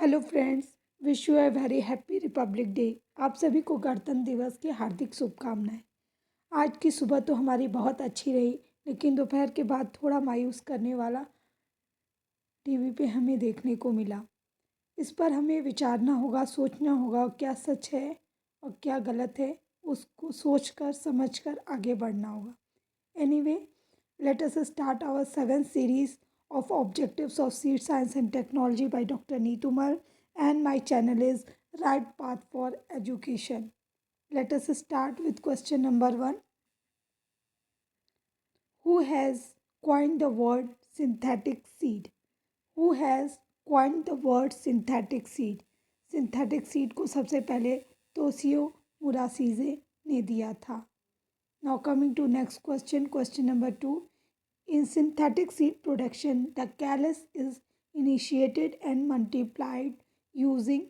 Hello friends, wish U a very happy Republic day. आप सभी को गणतंत्र दिवस की हार्दिक शुभकामनाएं। आज की सुबह तो हमारी बहुत अच्छी रही, लेकिन दोपहर के बाद थोड़ा मायूस करने वाला टीवी पे हमें देखने को मिला। इस पर हमें विचारना होगा, सोचना होगा क्या सच है और क्या गलत है। उसको सोचकर समझकर आगे बढ़ना होगा। Anyway, let us start our seventh series of Objectives of Seed Science and Technology by Dr. Neetumar, and my channel is Right Path for Education. Let us start with question number 1. Who has coined the word synthetic seed? Who has coined the word synthetic seed? Synthetic seed को सबसे पहले Toshio मुराशीजे ने दिया था. Now coming to next question, question number 2. In synthetic seed production, the callus is initiated and multiplied using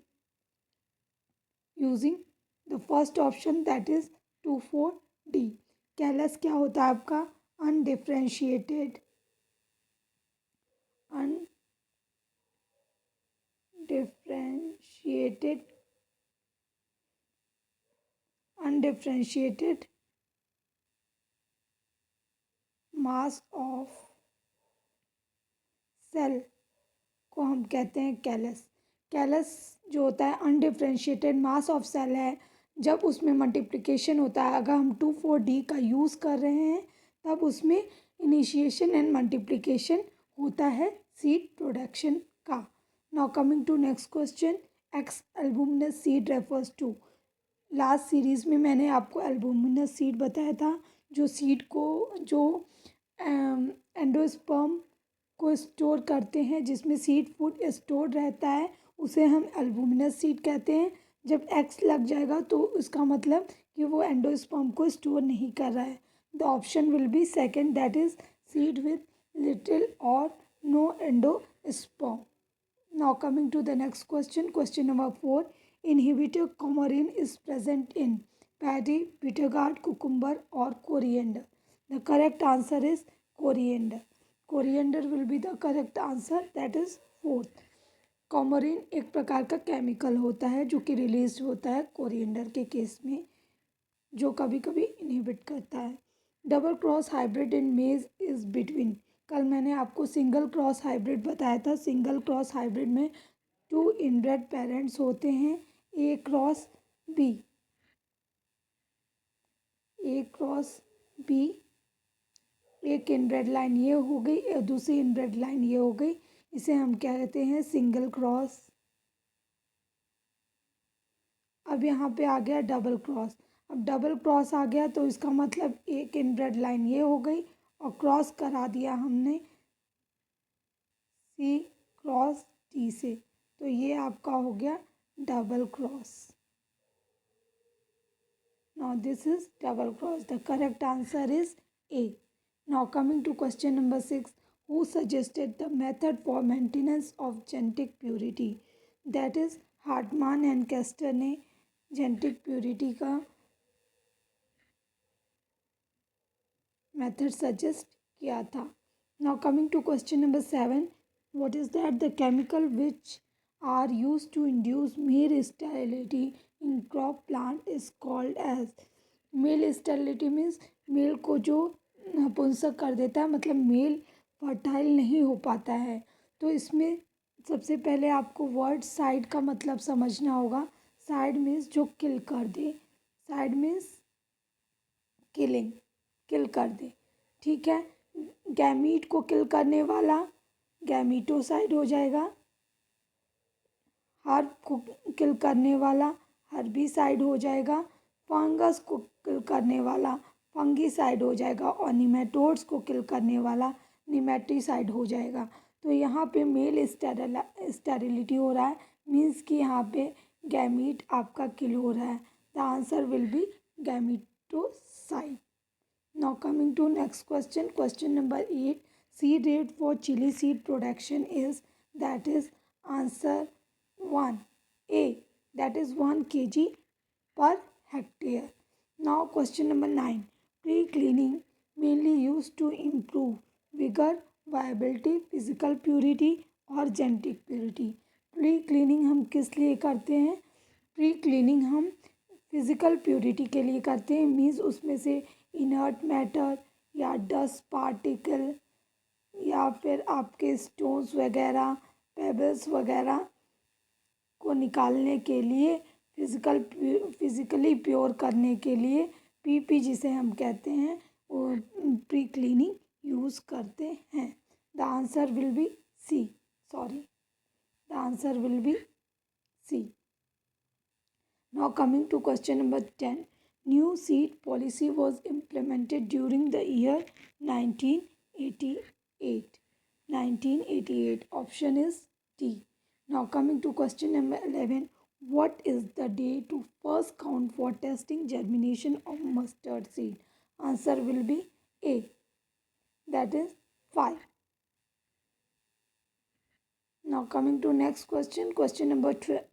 the first option, that is 2,4-D. Callus क्या होता है आपका? undifferentiated mass of cell को हम कहते हैं कैलस. कैलस जो होता है अनडिफ्रेंशिएटेड मास ऑफ सेल है. जब उसमें मल्टीप्लिकेशन होता है, अगर हम 2,4-D का यूज़ कर रहे हैं, तब उसमें इनिशिएशन एंड मल्टीप्लिकेशन होता है सीड प्रोडक्शन का. Now coming to next question, exalbuminous seed refers to. Last series में मैंने आपको एल्बुमिनस सीड बताया था, जो सीड को जो एंडोस्पर्म को स्टोर करते हैं, जिसमें सीड फूड स्टोर रहता है, उसे हम एल्बुमिनस सीड कहते हैं. जब एक्स लग जाएगा तो उसका मतलब कि वो एंडोस्पर्म को स्टोर नहीं कर रहा है. The option will be second, that is seed with little or no endosperm. Now coming to the next question, question number 4. Inhibitor coumarin is present in paddy, bitter gourd, cucumber or coriander. The correct answer is coriander. Coriander will be the correct answer, that is 4th. coumarin एक प्रकार का chemical होता है जो कि release होता है coriander के केस में, जो कभी कभी इनहिबिट करता है. डबल क्रॉस हाइब्रिड इन मेज इज बिटवीन. कल मैंने आपको सिंगल क्रॉस हाइब्रिड बताया था. सिंगल क्रॉस हाइब्रिड में 2 इनब्रेड पेरेंट्स होते हैं, ए क्रॉस बी. ए क्रॉस बी, एक इनब्रेड लाइन ये हो गई और दूसरी इनब्रेड लाइन ये हो गई. इसे हम क्या कहते हैं? Single cross. अब यहाँ पे आ गया डबल क्रॉस. अब डबल क्रॉस आ गया तो इसका मतलब एक इनब्रेड लाइन ये हो गई और क्रॉस करा दिया हमने सी क्रॉस टी से, तो ये आपका हो गया double cross. Now this is double cross. The correct answer is A. Now coming to question number 6. Who suggested the method for maintenance of genetic purity? That is Hartman and Kester ने genetic purity का method suggest किया था. Now coming to question number 7. What is that? The chemical which are used to induce male sterility in crop plant is called as. Male sterility means male को जो नपुंसक कर देता है, मतलब मेल फर्टाइल नहीं हो पाता है. तो इसमें सबसे पहले आपको वर्ड साइड का मतलब समझना होगा. साइड मीन्स जो किल कर दे. साइड मीन्स किलिंग, किल कर दे. ठीक है. गैमीट को किल करने वाला गैमीटोसाइड हो जाएगा. हर्ब को किल करने वाला हर्बिसाइड हो जाएगा. फंगस को किल करने वाला फंगीसाइड हो जाएगा और निमेटोड्स को किल करने वाला निमेटीसाइड हो जाएगा. तो यहाँ पे मेल स्टेरिलिटी हो रहा है, मीन्स कि यहाँ पे गैमीट आपका किल हो रहा है. The answer will be gametocide. Now coming to next question, question number 8. Seed rate for chilli seed production is, that is answer 1 A, that is 1 kg per hectare. Now question number 9. Pre-cleaning mainly used to improve vigor, viability, physical purity or genetic purity. Pre cleaning हम किस लिए करते हैं? Pre cleaning हम physical purity के लिए करते हैं, मीन्स उसमें से इनर्ट मैटर या डस्ट पार्टिकल या फिर आपके स्टोन्स वगैरह, पेबल्स वगैरह को निकालने के लिए, फिज़िकली प्योर करने के लिए पीपी जिसे हम कहते हैं वो प्री क्लीनिंग यूज़ करते हैं। The answer will be C, the answer will be C. Now coming to question number 10. New seed policy was implemented during the year 1988. 1988. Option is D. Now coming to question number 11. What is the day to first count for testing germination of mustard seed? Answer will be A. That is 5. Now coming to next question. Question number 12.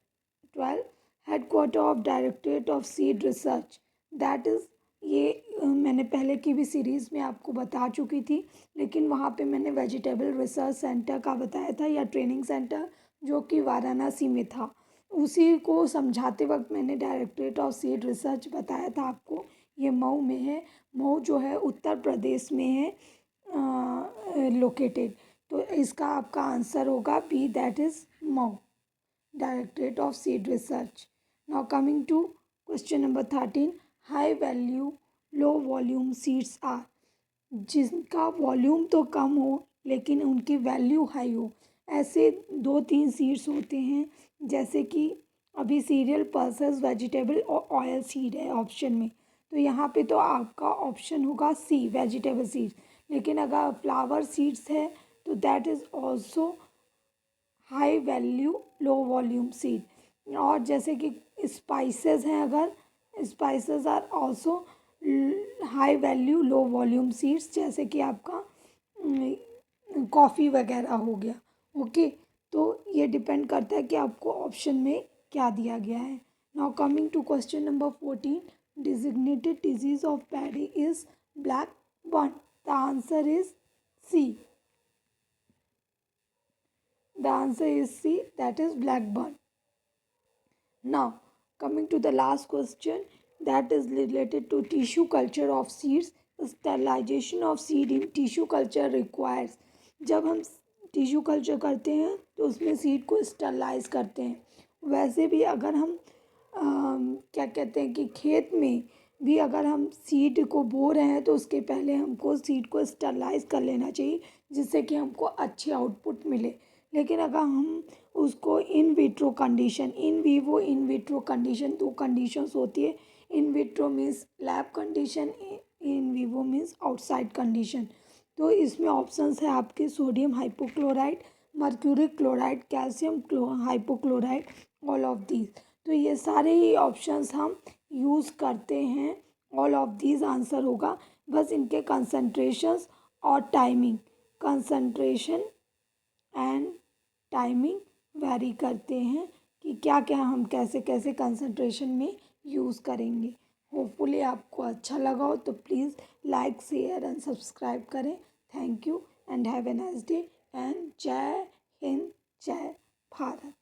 Headquarter of directorate of seed research, that is, ये मैंने पहले की भी series में आपको बता चुकी थी, लेकिन वहाँ पे मैंने वेजिटेबल रिसर्च सेंटर का बताया था या ट्रेनिंग सेंटर जो कि वाराणसी में था, उसी को समझाते वक्त मैंने डायरेक्टरेट ऑफ सीड रिसर्च बताया था आपको। ये मऊ में है, मऊ जो है उत्तर प्रदेश में है लोकेटेड, तो इसका आपका आंसर होगा B, that is Mau, Directorate of Seed Research. Now coming to question number 13. High value low volume seeds are, जिनका वॉल्यूम तो कम हो लेकिन उनकी वैल्यू हाई हो, ऐसे 2-3 सीड्स होते हैं, जैसे कि अभी सीरियल पल्सेस वेजिटेबल और ऑयल सीड है ऑप्शन में, तो यहाँ पे तो आपका ऑप्शन होगा सी, वेजिटेबल सीड्स। लेकिन अगर फ्लावर सीड्स है तो that is also high value low volume seed. और जैसे कि स्पाइसेस हैं, अगर spices are also high value low volume seeds, जैसे कि आपका कॉफ़ी वगैरह हो गया। ओके, तो ये डिपेंड करता है कि आपको ऑप्शन में क्या दिया गया है। Now coming to question number 14. Designated disease of paddy is black burn, the answer is C, the answer is C, that is blackburn. Now coming to the last question, that is related to tissue culture of seeds. Sterilization of seed in tissue culture requires, जब हम tissue culture करते हैं तो उसमें seed को sterilise करते हैं। वैसे भी अगर हम क्या कहते हैं कि खेत में भी अगर हम सीड को बो रहे हैं तो उसके पहले हमको सीड को स्टरलाइज कर लेना चाहिए, जिससे कि हमको अच्छी आउटपुट मिले। लेकिन अगर हम उसको in vitro condition, in vivo in vitro condition, 2 conditions होती है। In vitro means lab condition, in vivo means outside condition. तो इसमें ऑप्शंस है आपके sodium hypochloride, mercury chloride, calcium hypochloride, all of these. तो ये सारे ही ऑप्शंस हम यूज़ करते हैं, ऑल ऑफ दीज आंसर होगा। बस इनके कंसंट्रेशंस और timing, concentration and timing very करते हैं कि क्या क्या हम कैसे कैसे कंसंट्रेशन में यूज़ करेंगे। होपफुली आपको अच्छा लगा हो तो please like, share and subscribe करें। Thank you and have a nice day and Jai Hind, जय भारत।